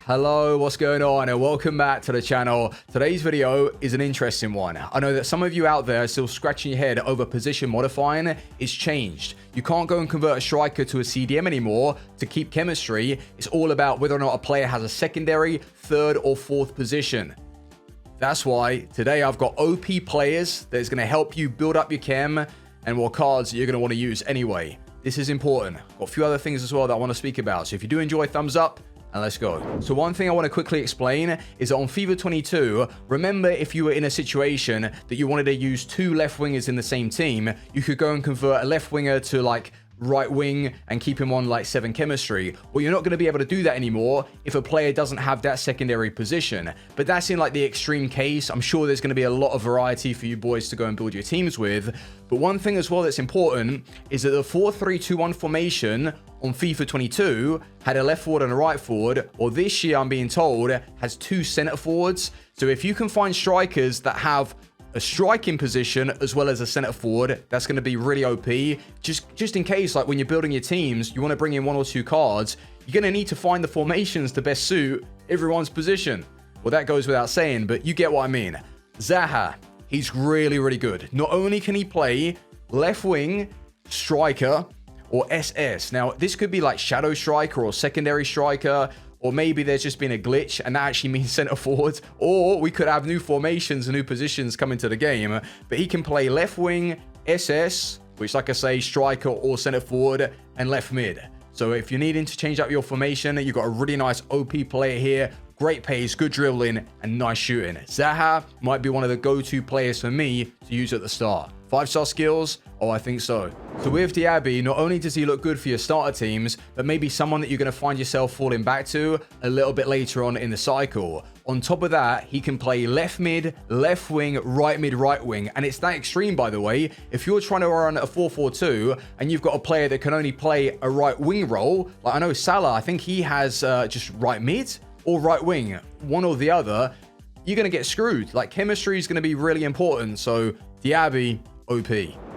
Hello, what's going on, and welcome back to the channel. Today's video is an interesting one. I know that some of you out there are still scratching your head over position modifying. It's changed. You can't go and convert a striker to a CDM anymore to keep chemistry. It's all about whether or not a player has a secondary, third, or fourth position. That's why today I've got OP players that's going to help you build up your chem and what cards you're going to want to use anyway. This is important. Got a few other things as well that I want to speak about. So if you do enjoy, thumbs up. And let's go. So one thing I want to quickly explain is that on FIFA 22, remember if you were in a situation that you wanted to use two left wingers in the same team, you could go and convert a left winger to like right wing and keep him on like 7 chemistry. Well, you're not going to be able to do that anymore if a player doesn't have that secondary position. But that's in like the extreme case. I'm sure there's going to be a lot of variety for you boys to go and build your teams with. But one thing as well that's important is that the 4-3-2-1 formation on FIFA 22 had a left forward and a right forward, or this year I'm being told has 2 center forwards. So if you can find strikers that have a striking position as well as a center forward, that's going to be really OP. Just in case, like when you're building your teams, you want to bring in 1 or 2 cards, you're going to need to find the formations to best suit everyone's position. Well, that goes without saying, but you get what I mean. Zaha, he's really, really good. Not only can he play left wing, striker, or SS. Now, this could be like shadow striker or secondary striker, or maybe there's just been a glitch and that actually means center forwards, or we could have new formations and new positions come into the game. But he can play left wing, SS, which like I say, striker or center forward, and left mid. So if you're needing to change up your formation, you've got a really nice OP player here. Great pace, good dribbling, and nice shooting. Zaha might be one of the go-to players for me to use at the start. 5-star skills? Oh, I think so. So with Diaby, not only does he look good for your starter teams, but maybe someone that you're going to find yourself falling back to a little bit later on in the cycle. On top of that, he can play left mid, left wing, right mid, right wing. And it's that extreme, by the way. If you're trying to run a 4-4-2 and you've got a player that can only play a right wing role, like I know Salah, I think he has just right mid or right wing, one or the other, you're going to get screwed. Like chemistry is going to be really important. So Diaby, OP.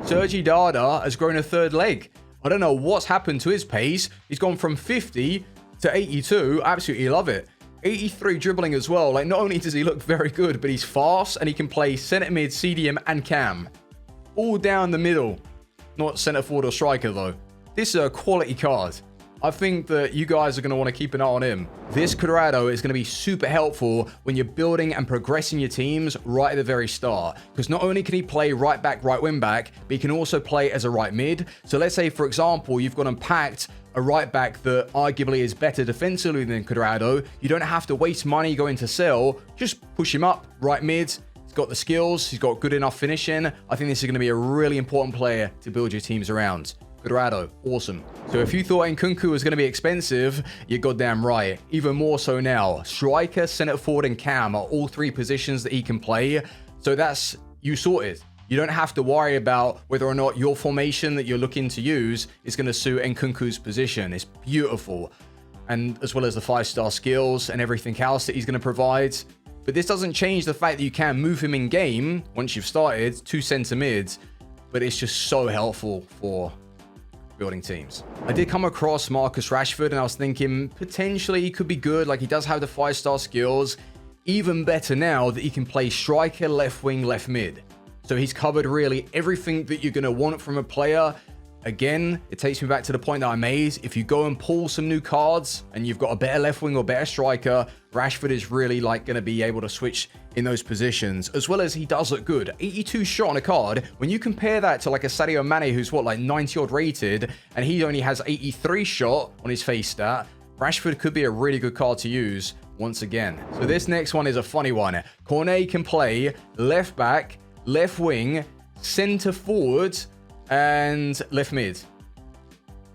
Sergi Dada has grown a 3rd leg. I don't know what's happened to his pace. He's gone from 50 to 82. I absolutely love it. 83 dribbling as well. Like not only does he look very good, but he's fast and he can play center mid, CDM, and cam. All down the middle. Not center forward or striker though. This is a quality card. I think that you guys are going to want to keep an eye on him. This Cuadrado is going to be super helpful when you're building and progressing your teams right at the very start. Because not only can he play right back, right wing back, but he can also play as a right mid. So let's say, for example, you've got him packed a right back that arguably is better defensively than Cuadrado. You don't have to waste money going to sell. Just push him up, right mid. He's got the skills. He's got good enough finishing. I think this is going to be a really important player to build your teams around. Cuadrado, awesome. So if you thought Nkunku was going to be expensive, you're goddamn right. Even more so now. Striker, center forward, and cam are all 3 positions that he can play. So that's you sorted. You don't have to worry about whether or not your formation that you're looking to use is going to suit Nkunku's position. It's beautiful. And as well as the 5-star skills and everything else that he's going to provide. But this doesn't change the fact that you can move him in game once you've started to center mids. But it's just so helpful for building teams. I did come across Marcus Rashford and I was thinking potentially he could be good. Like he does have the 5-star skills. Even better now that he can play striker, left wing, left mid. So he's covered really everything that you're going to want from a player. Again, it takes me back to the point that I made. If you go and pull some new cards and you've got a better left wing or better striker, Rashford is really like going to be able to switch in those positions, as well as he does look good. 82 shot on a card. When you compare that to like a Sadio Mane who's what, like 90 odd rated, and he only has 83 shot on his face stat, Rashford could be a really good card to use once again. So this next one is a funny one. Cornet can play left back, left wing, center forward, and left mid.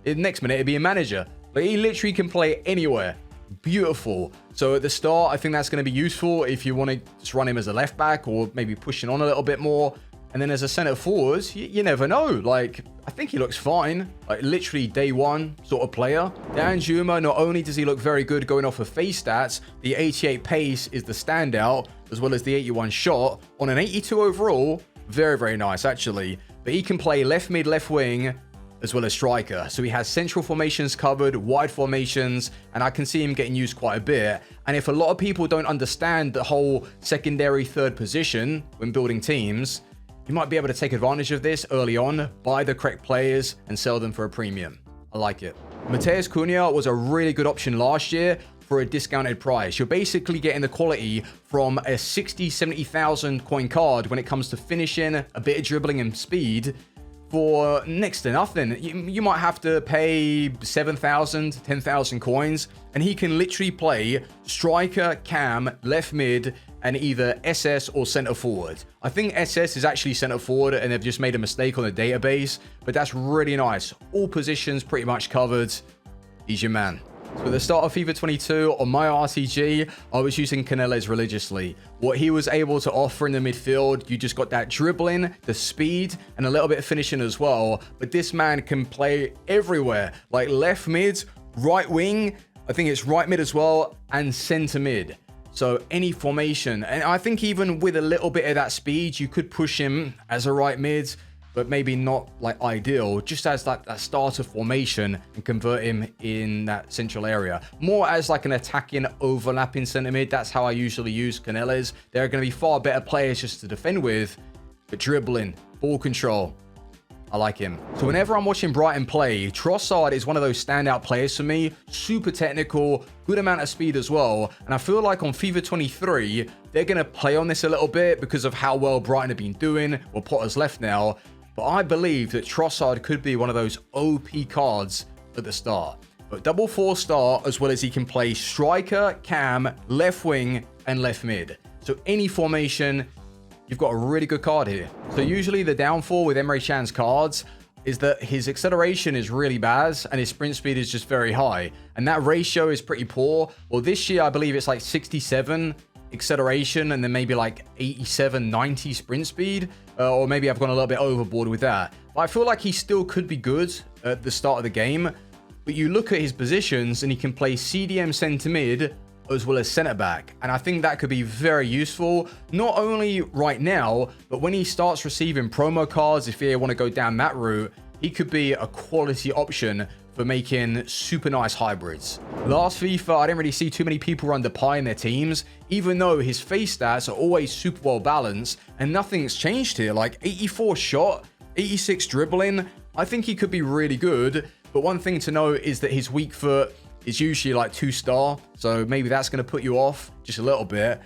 Next minute, it'd be a manager. Like he literally can play anywhere. Beautiful. So at the start, I think that's going to be useful if you want to just run him as a left back or maybe pushing on a little bit more. And then as a center forward, you never know. Like, I think he looks fine. Like literally day one sort of player. Dan Juma, not only does he look very good going off of face stats, the 88 pace is the standout, as well as the 81 shot. On an 82 overall, very, very nice actually. But he can play left mid, left wing, as well as striker. So he has central formations covered, wide formations, and I can see him getting used quite a bit. And if a lot of people don't understand the whole secondary third position when building teams, you might be able to take advantage of this early on, buy the correct players, and sell them for a premium. I like it. Matthias Kunia was a really good option last year for a discounted price. You're basically getting the quality from a 60, 70,000 coin card when it comes to finishing, a bit of dribbling and speed for next to nothing. You might have to pay 7,000, 10,000 coins, and he can literally play striker, cam, left mid, and either SS or center forward. I think SS is actually center forward and they've just made a mistake on the database, but that's really nice. All positions pretty much covered. He's your man. So at the start of FIFA 22, on my RTG, I was using Canales religiously. What he was able to offer in the midfield, you just got that dribbling, the speed, and a little bit of finishing as well. But this man can play everywhere, like left mid, right wing, I think it's right mid as well, and center mid. So any formation. And I think even with a little bit of that speed, you could push him as a right mid, but maybe not like ideal, just as that starter formation and convert him in that central area. More as like an attacking overlapping center mid. That's how I usually use Canales. There are going to be far better players just to defend with, but dribbling, ball control, I like him. So whenever I'm watching Brighton play, Trossard is one of those standout players for me. Super technical, good amount of speed as well. And I feel like on FIFA 23, they're going to play on this a little bit because of how well Brighton have been doing. Well, Potter's left now. But I believe that Trossard could be one of those OP cards at the start. But double 4-star, as well as he can play striker, cam, left wing, and left mid. So any formation, you've got a really good card here. So usually the downfall with Emre Can's cards is that his acceleration is really bad and his sprint speed is just very high. And that ratio is pretty poor. Well, this year, I believe it's like 67 acceleration and then maybe like 87, 90 sprint speed. Or maybe I've gone a little bit overboard with that. But I feel like he still could be good at the start of the game. But you look at his positions and he can play CDM centre mid as well as centre back. And I think that could be very useful, not only right now, but when he starts receiving promo cards, if you want to go down that route, he could be a quality option for making super nice hybrids. Last FIFA, I didn't really see too many people run Depay in their teams, even though his face stats are always super well balanced, and nothing's changed here. Like 84 shot, 86 dribbling, I think he could be really good. But one thing to note is that his weak foot is usually like 2-star, so maybe that's going to put you off just a little bit.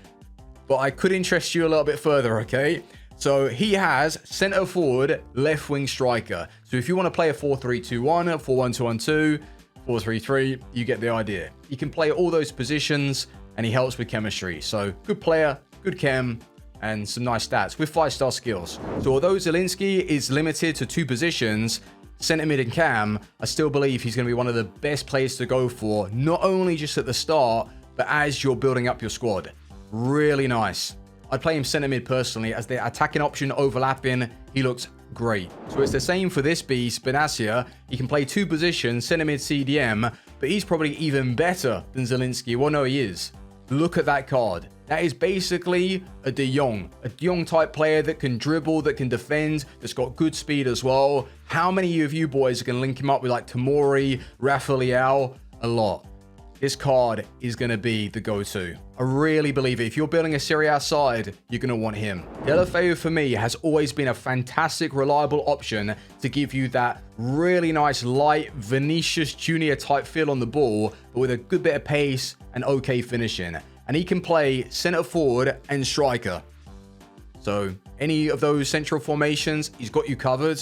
But I could interest you a little bit further, okay? So he has center forward, left wing striker. So if you want to play a 4-3-2-1, a 4-1-2-1-2, 4-3-3, you get the idea. He can play all those positions and he helps with chemistry. So good player, good chem, and some nice stats with 5-star skills. So although Zielinski is limited to 2 positions, center mid and cam, I still believe he's going to be one of the best players to go for, not only just at the start, but as you're building up your squad. Really nice. I'd play him center mid personally as the attacking option overlapping. He looks great. So it's the same for this beast, Benassia. He can play 2 positions, center mid CDM, but he's probably even better than Zielinski. Well, no, he is. Look at that card. That is basically a De Jong type player that can dribble, that can defend, that's got good speed as well. How many of you boys can link him up with like Tomori, Rafael? A lot. This card is going to be the go-to. I really believe it. If you're building a Serie A side, you're going to want him. Deulofeu for me has always been a fantastic, reliable option to give you that really nice, light, Vinicius Junior type feel on the ball, but with a good bit of pace and okay finishing. And he can play center forward and striker. So any of those central formations, he's got you covered.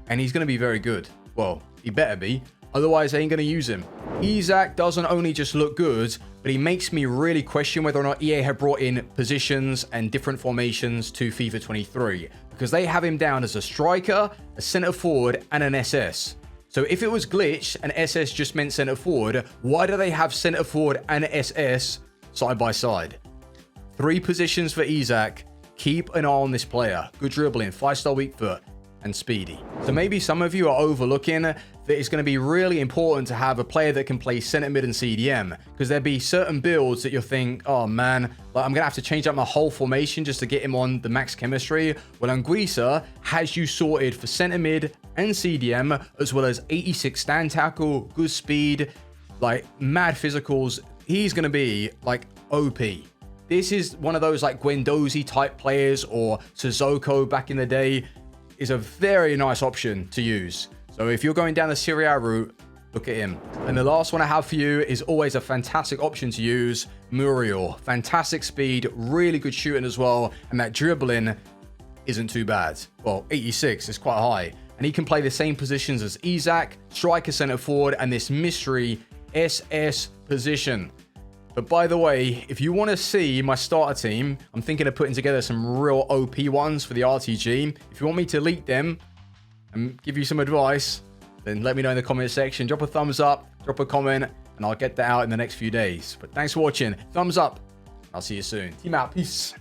And he's going to be very good. Well, he better be. Otherwise, I ain't going to use him. Ezac doesn't only just look good, but he makes me really question whether or not EA have brought in positions and different formations to FIFA 23. Because they have him down as a striker, a center forward, and an SS. So if it was glitched and SS just meant center forward, why do they have center forward and SS side by side? 3 positions for Ezac. Keep an eye on this player. Good dribbling, 5-star weak foot, and speedy. So maybe some of you are overlooking that it's going to be really important to have a player that can play center mid and CDM, because there'll be certain builds that you'll think, oh man, like I'm going to have to change up my whole formation just to get him on the max chemistry. Well, Anguissa has you sorted for center mid and CDM, as well as 86 stand tackle, good speed, like mad physicals. He's going to be like OP. This is one of those like Guendouzi type players, or Sissoko back in the day, is a very nice option to use. So if you're going down the Serie A route, look at him. And the last one I have for you is always a fantastic option to use, Muriel. Fantastic speed, really good shooting as well, and that dribbling isn't too bad. Well, 86 is quite high. And he can play the same positions as Ezac, striker, center forward, and this mystery SS position. But by the way, if you want to see my starter team, I'm thinking of putting together some real OP ones for the RTG. If you want me to leak them and give you some advice, then let me know in the comment section. Drop a thumbs up, drop a comment, and I'll get that out in the next few days. But thanks for watching. Thumbs up. I'll see you soon. Team out. Peace.